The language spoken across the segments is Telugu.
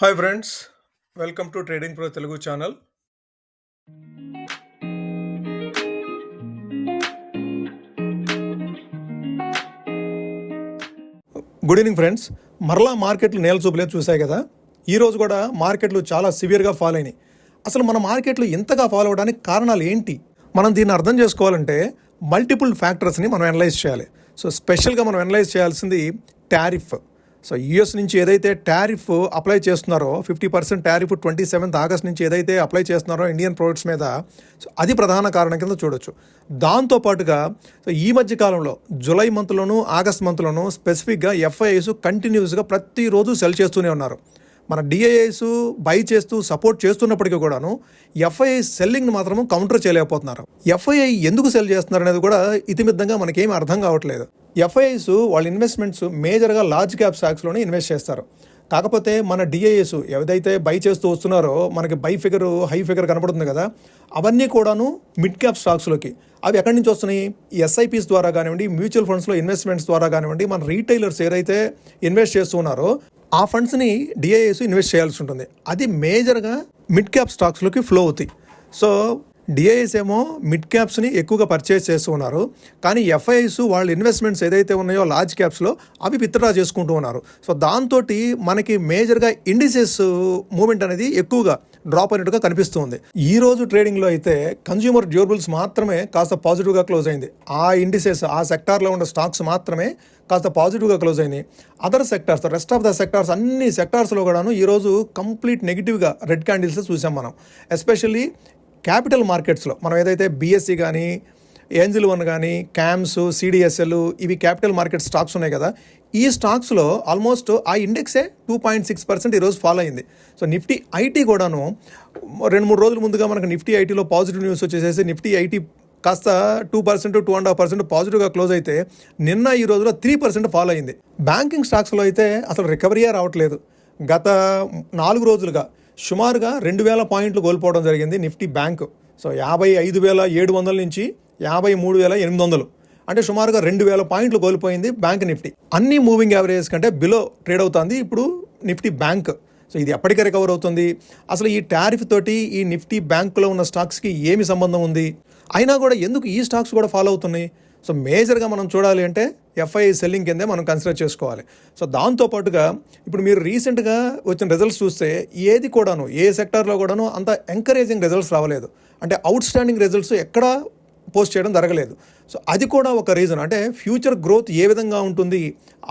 Hi friends, welcome to trading pro Telugu channel. Good evening friends. మరలా మార్కెట్లు నేల చూపులేదు చూసాయి కదా. ఈరోజు కూడా మార్కెట్లు చాలా సివియర్గా ఫాలో అయినాయి. అసలు మన మార్కెట్లు ఇంతగా ఫాలో అవడానికి కారణాలు ఏంటి? మనం దీన్ని అర్థం చేసుకోవాలంటే మల్టిపుల్ ఫ్యాక్టర్స్ని మనం అనలైజ్ చేయాలి. సో స్పెషల్గా మనం అనలైజ్ చేయాల్సింది టారిఫ్. సో యూఎస్ నుంచి ఏదైతే టారిఫ్ అప్లై చేస్తున్నారో 50% టారిఫ్ 27th ఆగస్ట్ నుంచి ఏదైతే అప్లై చేస్తున్నారో ఇండియన్ ప్రొడక్ట్స్ మీద, సో అది ప్రధాన కారణం కింద చూడొచ్చు. దాంతోపాటుగా ఈ మధ్య కాలంలో జూలై మంత్లోను ఆగస్ట్ మంత్లోను స్పెసిఫిక్గా ఎఫ్ఐఐస్ కంటిన్యూస్గా ప్రతిరోజు సెల్ చేస్తూనే ఉన్నారు. మన డిఐఐస్ బై చేస్తూ సపోర్ట్ చేస్తున్నప్పటికీ కూడాను ఎఫ్ఐఐ సెల్లింగ్ని మాత్రము కౌంటర్ చేయలేకపోతున్నారు. ఎఫ్ఐఐ ఎందుకు సెల్ చేస్తున్నారు అనేది కూడా ఇతిమిద్దంగా మనకేమీ అర్థం కావట్లేదు. ఎఫ్ఐఐస్ వాళ్ళ ఇన్వెస్ట్మెంట్స్ మేజర్గా లార్జ్ క్యాప్ స్టాక్స్లోనే ఇన్వెస్ట్ చేస్తారు. కాకపోతే మన డిఐఎస్ ఏదైతే బై చేస్తూ వస్తున్నారో మనకి బై ఫిగర్ హై ఫిగర్ కనపడుతుంది కదా, అవన్నీ కూడాను మిడ్ క్యాప్ స్టాక్స్లోకి. అవి ఎక్కడి నుంచి వస్తున్నాయి? ఎస్ఐపిస్ ద్వారా కానివ్వండి, మ్యూచువల్ ఫండ్స్లో ఇన్వెస్ట్మెంట్స్ ద్వారా కానివ్వండి, మన రీటైలర్స్ ఏదైతే ఇన్వెస్ట్ చేస్తూ ఉన్నారో ఆ ఫండ్స్ని డిఐఎస్ ఇన్వెస్ట్ చేయాల్సి ఉంటుంది. అది మేజర్గా మిడ్ క్యాప్ స్టాక్స్లోకి ఫ్లో అవుతాయి. సో డిఐఎస్ ఏమో మిడ్ క్యాప్స్ని ఎక్కువగా పర్చేస్ చేస్తూ ఉన్నారు, కానీ ఎఫ్ఐఐస్ వాళ్ళ ఇన్వెస్ట్మెంట్స్ ఏదైతే ఉన్నాయో లార్జ్ క్యాప్స్లో అవి విత్డ్రా చేసుకుంటూ ఉన్నారు. సో దాంతో మనకి మేజర్గా ఇండిసెస్ మూవ్మెంట్ అనేది ఎక్కువగా డ్రాప్ అయినట్టుగా కనిపిస్తుంది. ఈ రోజు ట్రేడింగ్లో అయితే కన్జ్యూమర్ డ్యూరబుల్స్ మాత్రమే కాస్త పాజిటివ్గా క్లోజ్ అయింది. ఆ ఇండిసెస్ ఆ సెక్టార్లో ఉన్న స్టాక్స్ మాత్రమే కాస్త పాజిటివ్గా క్లోజ్ అయినాయి. Other sectors, rest of the sectors, అన్ని సెక్టార్స్లో కూడాను ఈరోజు కంప్లీట్ నెగిటివ్గా రెడ్ క్యాండిల్స్ చూసాం మనం. ఎస్పెషల్లీ క్యాపిటల్ మార్కెట్స్లో మనం ఏదైతే బిఎస్సి కానీ, ఏంజిల్ వన్ కానీ, క్యామ్స్, సిడిఎస్ఎల్, ఇవి క్యాపిటల్ మార్కెట్ స్టాక్స్ ఉన్నాయి కదా, ఈ స్టాక్స్లో ఆల్మోస్ట్ ఆ ఇండెక్సే 2.6% ఈరోజు ఫాలో అయింది. సో నిఫ్టీ ఐటీ కూడాను 2-3 రోజుల ముందుగా మనకు నిఫ్టీ ఐటీలో పాజిటివ్ న్యూస్ వచ్చేసేసి నిఫ్టీ ఐటీ కాస్త 2%, 2.5% పాజిటివ్గా క్లోజ్ అయితే నిన్న ఈ రోజులో 3% ఫాలో అయింది. బ్యాంకింగ్ స్టాక్స్లో అయితే అసలు రికవరీయే రావట్లేదు. గత 4 రోజులుగా సుమారుగా 2,000 పాయింట్లు కోల్పోవడం జరిగింది నిఫ్టీ బ్యాంక్. సో 55,700 నుంచి 53,800, అంటే సుమారుగా 2,000 పాయింట్లు కోల్పోయింది బ్యాంక్ నిఫ్టీ. అన్ని మూవింగ్ యావరేజెస్ కంటే బిలో ట్రేడ్ అవుతుంది ఇప్పుడు నిఫ్టీ బ్యాంక్. సో ఇది ఎప్పటికీ రికవర్ అవుతుంది? అసలు ఈ టారిఫ్ తోటి ఈ నిఫ్టీ బ్యాంకులో ఉన్న స్టాక్స్కి ఏమి సంబంధం ఉంది? అయినా కూడా ఎందుకు ఈ స్టాక్స్ కూడా ఫాలో అవుతున్నాయి? సో మేజర్గా మనం చూడాలి అంటే ఎఫ్ఐఐ సెల్లింగ్ కిందే మనం కన్సిడర్ చేసుకోవాలి. సో దాంతోపాటుగా ఇప్పుడు మీరు రీసెంట్గా వచ్చిన రిజల్ట్స్ చూస్తే ఏది కూడాను ఏ సెక్టార్లో కూడాను అంత ఎంకరేజింగ్ రిజల్ట్స్ రావలేదు. అంటే అవుట్ స్టాండింగ్ రిజల్ట్స్ ఎక్కడా పోస్ట్ చేయడం జరగలేదు. సో అది కూడా ఒక రీజన్. అంటే ఫ్యూచర్ గ్రోత్ ఏ విధంగా ఉంటుంది?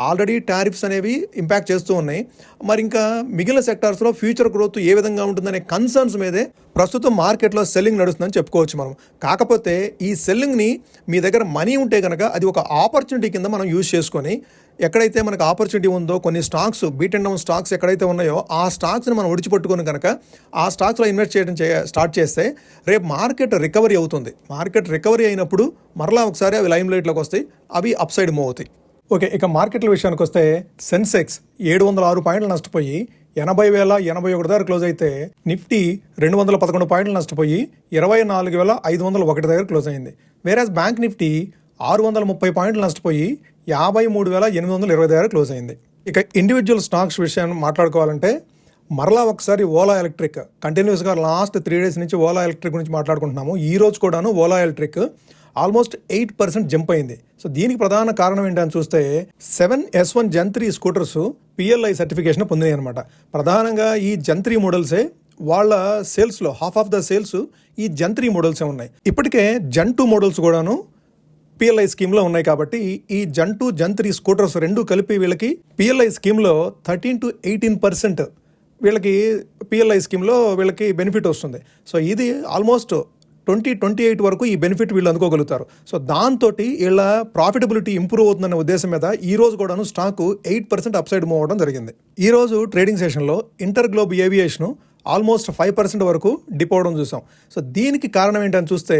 ఆల్రెడీ టారిఫ్స్ అనేవి ఇంపాక్ట్ చేస్తూ ఉన్నాయి, మరి ఇంకా మిగిలిన సెక్టార్స్లో ఫ్యూచర్ గ్రోత్ ఏ విధంగా ఉంటుందనే కన్సర్న్స్ మీదే ప్రస్తుతం మార్కెట్లో సెల్లింగ్ నడుస్తుందని చెప్పుకోవచ్చు మనం. కాకపోతే ఈ సెల్లింగ్ని మీ దగ్గర మనీ ఉంటే కనుక అది ఒక ఆపర్చునిటీ కింద మనం యూజ్ చేసుకొని, ఎక్కడైతే మనకు ఆపర్చునిటీ ఉందో కొన్ని stocks beat and down stocks ఎక్కడైతే ఉన్నాయో ఆ స్టాక్స్ని మనం ఒడిచిపట్టుకొని కనుక ఆ స్టాక్స్లో ఇన్వెస్ట్ చేయడం స్టార్ట్ చేస్తే రేపు మార్కెట్ రికవరీ అవుతుంది. మార్కెట్ రికవరీ అయినప్పుడు మరలా ఒకసారి అవి లైమ్ లైట్లోకి వస్తాయి, అవి అప్ సైడ్ మూవ్ అవుతాయి. ఓకే, ఇక మార్కెట్ల విషయానికి వస్తే సెన్సెక్స్ 706 పాయింట్లు నష్టపోయి 80,081 దగ్గర క్లోజ్ అయితే, నిఫ్టీ 211 పాయింట్లు నష్టపోయి 24,501 దగ్గర క్లోజ్ అయింది. వేరాజ్ బ్యాంక్ నిఫ్టీ 630 పాయింట్లు నష్టపోయి 53,820 దగ్గర క్లోజ్ అయింది. ఇక ఇండివిజువల్ స్టాక్స్ విషయాన్ని మాట్లాడుకోవాలంటే మరలా ఒకసారి ఓలా ఎలక్ట్రిక్ కంటిన్యూస్గా లాస్ట్ 3 డేస్ నుంచి ఓలా ఎలక్ట్రిక్ గురించి మాట్లాడుకుంటున్నాము. ఈ రోజు కూడాను ఓలా ఎలక్ట్రిక్ ఆల్మోస్ట్ 8% జంప్ అయింది. సో దీనికి ప్రధాన కారణం ఏంటని చూస్తే 7S1 Gen 3 scooters PLI certification పొందినాయి అనమాట. ప్రధానంగా ఈ Gen 3 మోడల్సే వాళ్ళ సేల్స్లో హాఫ్ ఆఫ్ ద సేల్స్ ఈ Gen 3 మోడల్సే ఉన్నాయి. ఇప్పటికే Gen 2 మోడల్స్ కూడాను PLI స్కీమ్లో ఉన్నాయి. కాబట్టి ఈ Gen 2, Gen 3 స్కూటర్స్ రెండు కలిపి వీళ్ళకి PLI స్కీమ్లో 13 to 18% వీళ్ళకి PLI స్కీమ్లో వీళ్ళకి బెనిఫిట్ వస్తుంది. సో ఇది ఆల్మోస్ట్ 2028 వరకు ఈ బెనిఫిట్ వీళ్ళు అందుకోగలుగుతారు. సో దాంతో వీళ్ళ ప్రాఫిటబిలిటీ ఇంప్రూవ్ అవుతుందనే ఉద్దేశం మీద ఈ రోజు కూడాను స్టాకు 8% అప్ సైడ్ మూవ్ అవ్వడం జరిగింది. ఈ రోజు ట్రేడింగ్ సెషన్లో ఇంటర్ గ్లోబ్ ఏవియేషన్ ఆల్మోస్ట్ 5% వరకు డిప్ అవ్వడం చూసాం. సో దీనికి కారణం ఏంటని చూస్తే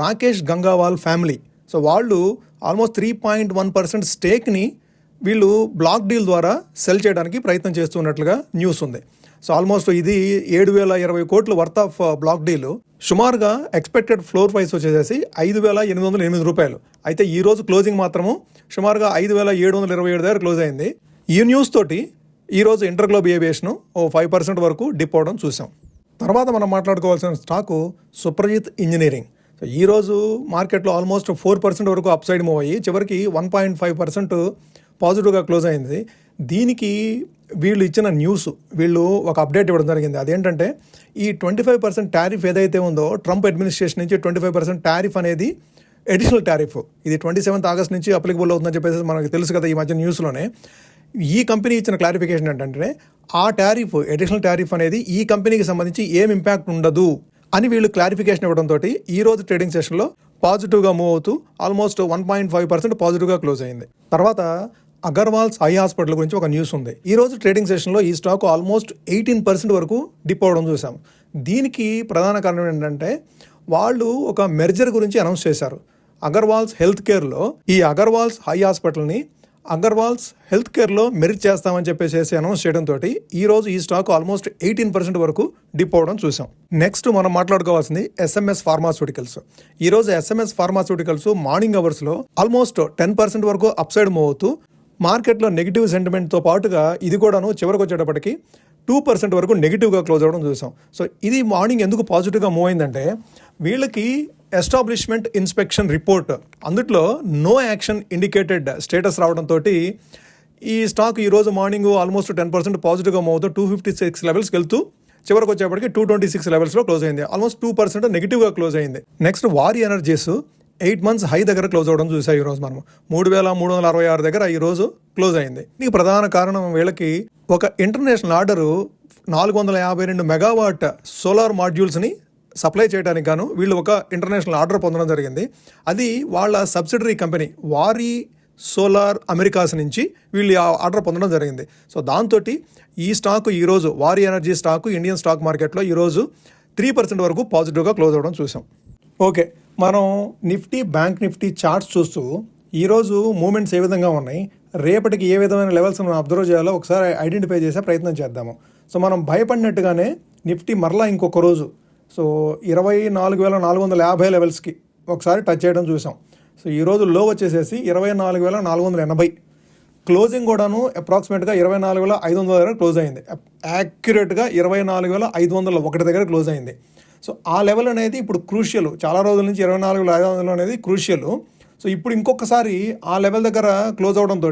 రాకేష్ గంగావాల్ ఫ్యామిలీ, సో వాళ్ళు ఆల్మోస్ట్ 3.1% స్టేక్ని వీళ్ళు బ్లాక్ డీల్ ద్వారా సెల్ చేయడానికి ప్రయత్నం చేస్తున్నట్లుగా న్యూస్ ఉంది. సో ఆల్మోస్ట్ ఇది 7,020 కోట్ల వర్త్ ఆఫ్ బ్లాక్ డీల్. సుమారుగా ఎక్స్పెక్టెడ్ ఫ్లోర్ ప్రైస్ వచ్చేసి 5,808 రూపాయలు. అయితే ఈ రోజు క్లోజింగ్ మాత్రము సుమారుగా 5,727 దగ్గర క్లోజ్ అయింది. ఈ న్యూస్ తోటి ఈరోజు ఇంటర్గ్లోబ్ ఏవియేషన్ ఓ 5% వరకు డిప్ అవడం చూసాం. తర్వాత మనం మాట్లాడుకోవాల్సిన స్టాకు సుప్రజిత్ ఇంజనీరింగ్. సో ఈరోజు మార్కెట్లో ఆల్మోస్ట్ 4% వరకు అప్ సైడ్ మూవ్ అయ్యి చివరికి 1.5% పాజిటివ్గా క్లోజ్ అయింది. దీనికి వీళ్ళు ఇచ్చిన న్యూస్, వీళ్ళు ఒక అప్డేట్ ఇవ్వడం జరిగింది. అదేంటంటే ఈ 25% టారిఫ్ ఏదైతే ఉందో ట్రంప్ అడ్మినిస్ట్రేషన్ నుంచి 25% టారిఫ్ అనేది అడిషనల్ టారిఫ్, ఇది 27 ఆగస్ట్ నుంచి అప్లికబుల్ అవుతుందని చెప్పేసి మనకు తెలుసు కదా ఈ మధ్య న్యూస్లోనే. ఈ కంపెనీ ఇచ్చిన క్లారిఫికేషన్ ఏంటంటే ఆ టారిఫ్, అడిషనల్ టారిఫ్ అనేది ఈ కంపెనీకి సంబంధించి ఏం ఇంపాక్ట్ ఉండదు అని వీళ్ళు క్లారిఫికేషన్ ఇవ్వడంతో ఈ రోజు ట్రేడింగ్ సెషన్లో పాజిటివ్గా మూవ్ అవుతూ ఆల్మోస్ట్ 1.5% పాజిటివ్గా క్లోజ్ అయింది. తర్వాత అగర్వాల్స్ ఐ హాస్పిటల్ గురించి ఒక న్యూస్ ఉంది. ఈ రోజు ట్రేడింగ్ సెషన్లో ఈ స్టాక్ ఆల్మోస్ట్ 18% వరకు డిప్ అవడం చూసాం. దీనికి ప్రధాన కారణం ఏంటంటే వాళ్ళు ఒక మెర్జర్ గురించి అనౌన్స్ చేశారు. అగర్వాల్స్ హెల్త్ కేర్లో ఈ అగర్వాల్స్ ఐ హాస్పిటల్ని అగర్వాల్స్ హెల్త్ కేర్లో మెర్జ్ చేస్తామని చెప్పేసి అనౌన్స్ చేయడంతో ఈ రోజు ఈ స్టాక్ ఆల్మోస్ట్ 18% వరకు డిప్ అవడం చూసాం. నెక్స్ట్ మనం మాట్లాడుకోవాల్సింది ఎస్ఎంఎస్ ఫార్మాస్యూటికల్స్. ఈ రోజు ఎస్ఎంఎస్ ఫార్మాస్యూటికల్స్ మార్నింగ్ అవర్స్లో ఆల్మోస్ట్ 10% వరకు అప్ సైడ్ మూవ్ అవుతూ మార్కెట్లో నెగిటివ్ సెంటిమెంట్తో పాటుగా ఇది కూడాను చివరికి వచ్చేటప్పటికి 2% వరకు నెగిటివ్గా క్లోజ్ అవ్వడం చూసాం. సో ఇది మార్నింగ్ ఎందుకు పాజిటివ్గా మూవ్ అయిందంటే వీళ్ళకి ఎస్టాబ్లిష్మెంట్ ఇన్స్పెక్షన్ రిపోర్ట్, అందుట్లో నో యాక్షన్ ఇండికేటెడ్ స్టేటస్ రావడంతో ఈ స్టాక్ ఈరోజు మార్నింగ్ ఆల్మోస్ట్ 10% పాజిటివ్గా మూవ్ అవుతూ 256 లెవెల్స్కి వెళ్తూ చివరికి వచ్చేప్పటికి 226 లెవెల్స్లో క్లోజ్ అయింది. ఆల్మోస్ట్ 2% నెగిటివ్గా క్లోజ్ అయింది. నెక్స్ట్ వారి ఎనర్జీస్ 8 months హై దగ్గర క్లోజ్ అవ్వడం చూసాం. ఈరోజు మనం 3,366 దగ్గర ఈరోజు క్లోజ్ అయింది. దీనికి ప్రధాన కారణం వీళ్ళకి ఒక ఇంటర్నేషనల్ ఆర్డరు 452 మెగావాట్ సోలార్ మాడ్యూల్స్ని సప్లై చేయడానికి గాను వీళ్ళు ఒక ఇంటర్నేషనల్ ఆర్డర్ పొందడం జరిగింది. అది వాళ్ళ సబ్సిడరీ కంపెనీ వారి సోలార్ అమెరికాస్ నుంచి వీళ్ళు ఆ ఆర్డర్ పొందడం జరిగింది. సో దాంతో ఈ స్టాక్ ఈరోజు వారి ఎనర్జీ స్టాకు ఇండియన్ స్టాక్ మార్కెట్లో ఈరోజు 3% వరకు పాజిటివ్గా క్లోజ్ అవ్వడం చూసాం. ఓకే, మనం నిఫ్టీ, బ్యాంక్ నిఫ్టీ చార్ట్స్ చూస్తూ ఈరోజు మూమెంట్స్ ఏ విధంగా ఉన్నాయి, రేపటికి ఏ విధమైన లెవెల్స్ మనం అబ్జర్వ్ చేయాలో ఒకసారి ఐడెంటిఫై చేసే ప్రయత్నం చేద్దాము. సో మనం భయపడినట్టుగానే నిఫ్టీ మరలా ఇంకొక రోజు సో 24,450 లెవెల్స్కి ఒకసారి టచ్ చేయడం చూసాం. సో ఈరోజు లో వచ్చేసేసి 24,480, క్లోజింగ్ కూడాను అప్రాక్సిమేట్గా 24,500 దగ్గర క్లోజ్ అయింది. యాక్యురేట్గా 24,501 దగ్గర క్లోజ్ అయింది. సో ఆ లెవెల్ అనేది ఇప్పుడు క్రూషియల్, చాలా రోజుల నుంచి 24,500 అనేది క్రూషియల్. సో ఇప్పుడు ఇంకొకసారి ఆ లెవెల్ దగ్గర క్లోజ్ అవడంతో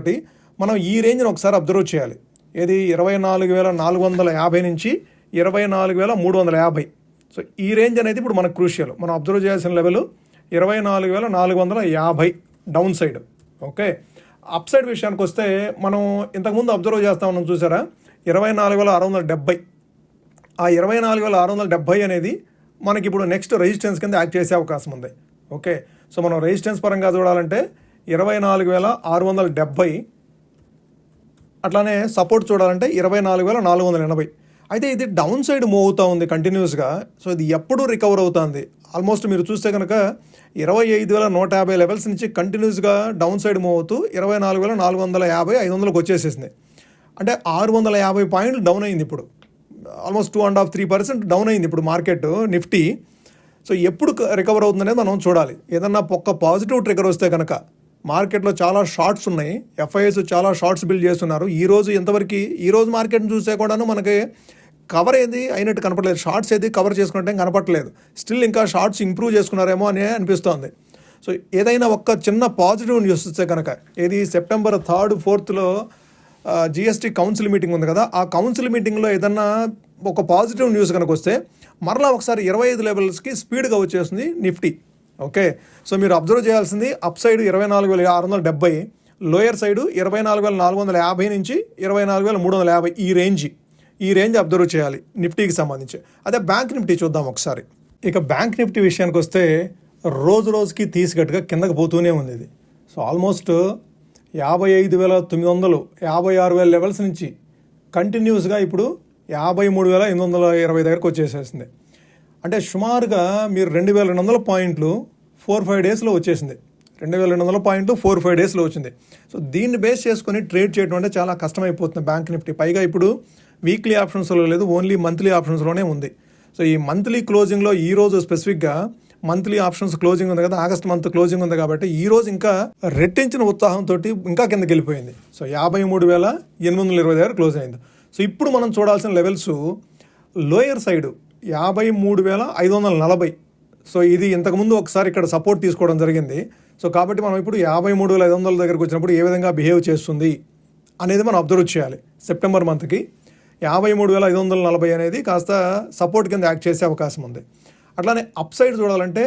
మనం ఈ రేంజ్ని ఒకసారి అబ్జర్వ్ చేయాలి. ఏది 24,450 నుంచి 24,350. సో ఈ రేంజ్ అనేది ఇప్పుడు మనకు క్రూషియల్. మనం అబ్జర్వ్ చేయాల్సిన level 24,450 down side. Okay, up side విషయానికి వస్తే మనం ఇంతకుముందు అబ్జర్వ్ చేస్తా ఉన్నాం చూసారా 24,670. ఆ 24,670 అనేది మనకి ఇప్పుడు నెక్స్ట్ రెసిస్టెన్స్ కింద యాక్ట్ చేసే అవకాశం ఉంది. ఓకే, సో మనం రెసిస్టెన్స్ పరంగా చూడాలంటే 24,670, అట్లానే సపోర్ట్ చూడాలంటే 24,480. అయితే ఇది డౌన్ సైడ్ మూవ్ అవుతూ ఉంది కంటిన్యూస్గా. సో ఇది ఎప్పుడు రికవర్ అవుతుంది? ఆల్మోస్ట్ మీరు చూస్తే కనుక 25,150 లెవెల్స్ నుంచి కంటిన్యూస్గా డౌన్ సైడ్ మూవ్ అవుతూ 24,450, 500కి వచ్చేసేసింది. అంటే 650 పాయింట్లు డౌన్ అయింది. ఇప్పుడు ఆల్మోస్ట్ 2.5-3% డౌన్ అయింది ఇప్పుడు మార్కెట్ నిఫ్టీ. సో ఎప్పుడు రికవర్ అవుతుందనేది మనం చూడాలి. ఏదన్నా ఒక్క పాజిటివ్ ట్రిగర్ వస్తే కనుక, మార్కెట్లో చాలా షార్ట్స్ ఉన్నాయి, ఎఫ్ఐఎస్ చాలా షార్ట్స్ బిల్డ్ చేస్తున్నారు. ఈరోజు ఎంతవరకు ఈరోజు మార్కెట్ని చూస్తే కూడాను మనకి కవర్ ఏది అయినట్టు కనపడలేదు, షార్ట్స్ ఏది కవర్ చేసుకున్నట్టు కనపడలేదు. స్టిల్ ఇంకా షార్ట్స్ ఇంప్రూవ్ చేసుకున్నారేమో అని అనిపిస్తోంది. సో ఏదైనా ఒక్క చిన్న పాజిటివ్ న్యూస్ వస్తే కనుక, ఏది September 3rd, 4th GST council meeting ఉంది కదా, ఆ కౌన్సిల్ మీటింగ్లో ఏదన్నా ఒక పాజిటివ్ న్యూస్ కనుక వస్తే మరలా ఒకసారి 25 లెవెల్స్కి స్పీడ్గా వచ్చేస్తుంది నిఫ్టీ. ఓకే, సో మీరు అబ్జర్వ్ చేయాల్సింది అప్ సైడ్ 24,670, లోయర్ సైడ్ 24,450 నుంచి 24,350 ఈ రేంజ్ అబ్జర్వ్ చేయాలి నిఫ్టీకి సంబంధించి. అదే బ్యాంక్ నిఫ్టీ చూద్దాం ఒకసారి. ఇక బ్యాంక్ నిఫ్టీ విషయానికి వస్తే రోజుకి తీసికట్టుగా కిందకి పోతూనే ఉంది ఇది. సో ఆల్మోస్ట్ 55,900, 56,000 లెవెల్స్ నుంచి కంటిన్యూస్గా ఇప్పుడు 53,820 దగ్గరకు వచ్చేసేసింది. అంటే సుమారుగా మీరు 2,200 పాయింట్లు 4-5 డేస్లో వచ్చేసింది. 2,200 పాయింట్లు 4-5 డేస్లో వచ్చింది. సో దీన్ని బేస్ చేసుకొని ట్రేడ్ చేయడం అంటే చాలా కష్టమైపోతుంది బ్యాంక్ నిఫ్టీ. పైగా ఇప్పుడు వీక్లీ ఆప్షన్స్లో లేదు, ఓన్లీ మంత్లీ ఆప్షన్స్లోనే ఉంది. సో ఈ మంత్లీ క్లోజింగ్లో ఈరోజు స్పెసిఫిక్గా మంత్లీ ఆప్షన్స్ క్లోజింగ్ ఉంది కదా, ఆగస్ట్ మంత్ క్లోజింగ్ ఉంది కాబట్టి ఈరోజు ఇంకా రెట్టించిన ఉత్సాహంతో ఇంకా కిందకి వెళ్ళిపోయింది. సో 53,820 దగ్గర క్లోజ్ అయింది. సో ఇప్పుడు మనం చూడాల్సిన లెవెల్స్ లోయర్ సైడ్ 53,540. సో ఇది ఇంతకుముందు ఒకసారి ఇక్కడ సపోర్ట్ తీసుకోవడం జరిగింది. సో కాబట్టి మనం ఇప్పుడు 53,500 దగ్గరకు వచ్చినప్పుడు ఏ విధంగా బిహేవ్ చేస్తుంది అనేది మనం అబ్జర్వ్ చేయాలి. సెప్టెంబర్ మంత్కి 53,540 అనేది కాస్త సపోర్ట్ కింద యాక్ట్ చేసే అవకాశం ఉంది. అట్లానే అప్ సైడ్ చూడాలంటే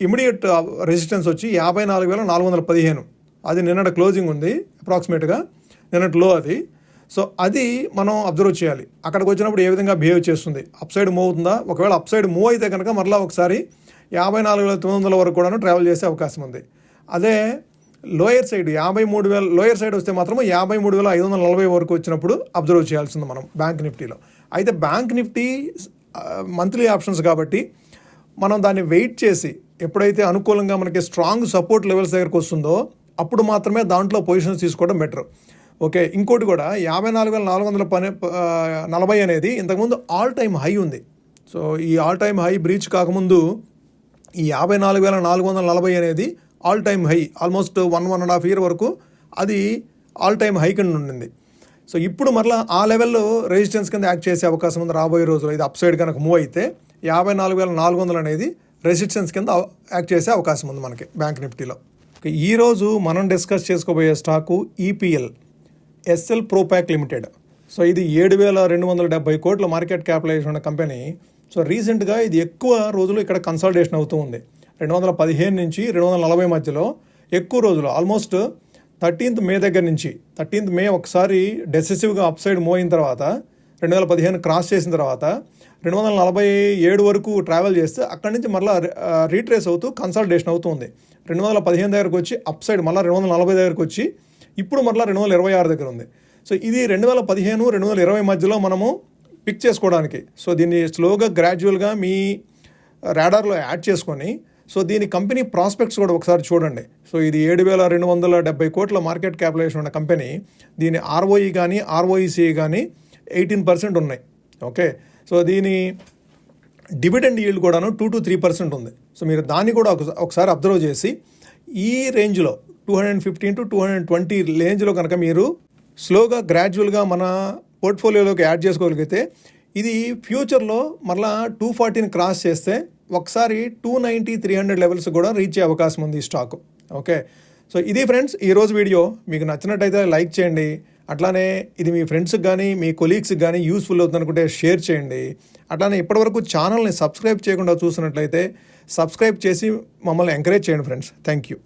ఇమీడియట్ రెసిస్టెన్స్ వచ్చి 54,415. అది నిన్నటి క్లోజింగ్ ఉంది అప్రాక్సిమేట్గా, నిన్నటి లో అది. సో అది మనం అబ్జర్వ్ చేయాలి. అక్కడికి వచ్చినప్పుడు ఏ విధంగా బిహేవ్ చేస్తుంది, అప్ సైడ్ మూవ్ అవుతుందా. ఒకవేళ అప్ సైడ్ మూవ్ అయితే కనుక మరలా ఒకసారి 54,900 వరకు కూడా ట్రావెల్ చేసే అవకాశం ఉంది. అదే లోయర్ సైడ్ 53,000 లోయర్ సైడ్ వస్తే మాత్రం 53,540 వరకు వచ్చినప్పుడు అబ్జర్వ్ చేయాల్సింది మనం బ్యాంక్ నిఫ్టీలో. అయితే బ్యాంక్ నిఫ్టీ మంత్లీ ఆప్షన్స్ కాబట్టి మనం దాన్ని వెయిట్ చేసి ఎప్పుడైతే అనుకూలంగా మనకి స్ట్రాంగ్ సపోర్ట్ లెవెల్స్ దగ్గరకు వస్తుందో అప్పుడు మాత్రమే దాంట్లో పొజిషన్స్ తీసుకోవడం బెటర్. ఓకే, ఇంకోటి కూడా 54,440 అనేది ఇంతకుముందు ఆల్ టైమ్ హై ఉంది. సో ఈ ఆల్ టైమ్ హై బ్రీచ్ కాకముందు ఈ 54,440 అనేది all time high, almost 1.5 year వరకు అది ఆల్ టైమ్ హై కింద ఉండింది. సో ఇప్పుడు మరలా ఆ లెవెల్లో రెసిస్టెన్స్ కింద యాక్ట్ చేసే అవకాశం ఉంది రాబోయే రోజుల్లో. ఇది అప్ సైడ్ కనుక మూవ్ అయితే 54,400 అనేది రెసిస్టెన్స్ కింద యాక్ట్ చేసే అవకాశం ఉంది మనకి బ్యాంక్ నిఫ్టీలో. ఈరోజు మనం డిస్కస్ చేసుకోబోయే stock EPL SL Propack limited. So ఇది 7,270 కోట్ల మార్కెట్ క్యాపిటలైజేషన్ ఉన్న కంపెనీ. సో రీసెంట్గా ఇది ఎక్కువ రోజులు ఇక్కడ కన్సాలిడేషన్ అవుతూ ఉంది. 215 నుంచి 240 మధ్యలో ఎక్కువ రోజులు, ఆల్మోస్ట్ 13th May దగ్గర నుంచి 13th May ఒకసారి డెసిసివ్గా అప్ సైడ్ మూవ్ అయిన తర్వాత 2015 క్రాస్ చేసిన తర్వాత 247 వరకు ట్రావెల్ చేస్తే అక్కడి నుంచి మళ్ళీ రీట్రేస్ అవుతూ కన్సాలిడేషన్ అవుతుంది. 215 దగ్గరకు వచ్చి అప్ సైడ్ మళ్ళీ 240 దగ్గరకు వచ్చి ఇప్పుడు మళ్ళీ 226 దగ్గర ఉంది. సో ఇది 2015, 2020 మధ్యలో మనము పిక్ చేసుకోవడానికి. సో దీన్ని స్లోగా గ్రాడ్యువల్గా మీ రాడార్లో యాడ్ చేసుకొని సో దీని కంపెనీ ప్రాస్పెక్ట్స్ కూడా ఒకసారి చూడండి. సో ఇది 7,270 కోట్ల మార్కెట్ క్యాపిటలైజేషన్ ఉన్న కంపెనీ. దీని ఆర్ఓఈ కానీ ఆర్ఓఈసీ కానీ 18% ఉన్నాయి. ఓకే, సో దీని డివిడెండ్ ఈల్డ్ కూడాను 2 to 3% ఉంది. సో మీరు దాన్ని కూడా ఒకసారి అబ్జర్వ్ చేసి ఈ రేంజ్లో 215 to 220 రేంజ్లో కనుక మీరు స్లోగా గ్రాడ్యువల్గా మన పోర్ట్ఫోలియోలోకి యాడ్ చేసుకోగలిగితే ఇది ఫ్యూచర్లో మరలా 240 క్రాస్ చేస్తే ఒకసారి 290, 300 లెవెల్స్ కూడా రీచ్ అయ్యే అవకాశం ఉంది ఈ స్టాక్. ఓకే, సో ఇది ఫ్రెండ్స్ ఈరోజు వీడియో. మీకు నచ్చినట్టయితే లైక్ చేయండి. అట్లానే ఇది మీ ఫ్రెండ్స్కి కానీ మీ కొలీగ్స్కి కానీ యూస్ఫుల్ అవుతుంది అనుకుంటే షేర్ చేయండి. అట్లానే ఇప్పటివరకు ఛానల్ని సబ్స్క్రైబ్ చేయకుండా చూసినట్లయితే సబ్స్క్రైబ్ చేసి మమ్మల్ని ఎంకరేజ్ చేయండి ఫ్రెండ్స్. Thank you.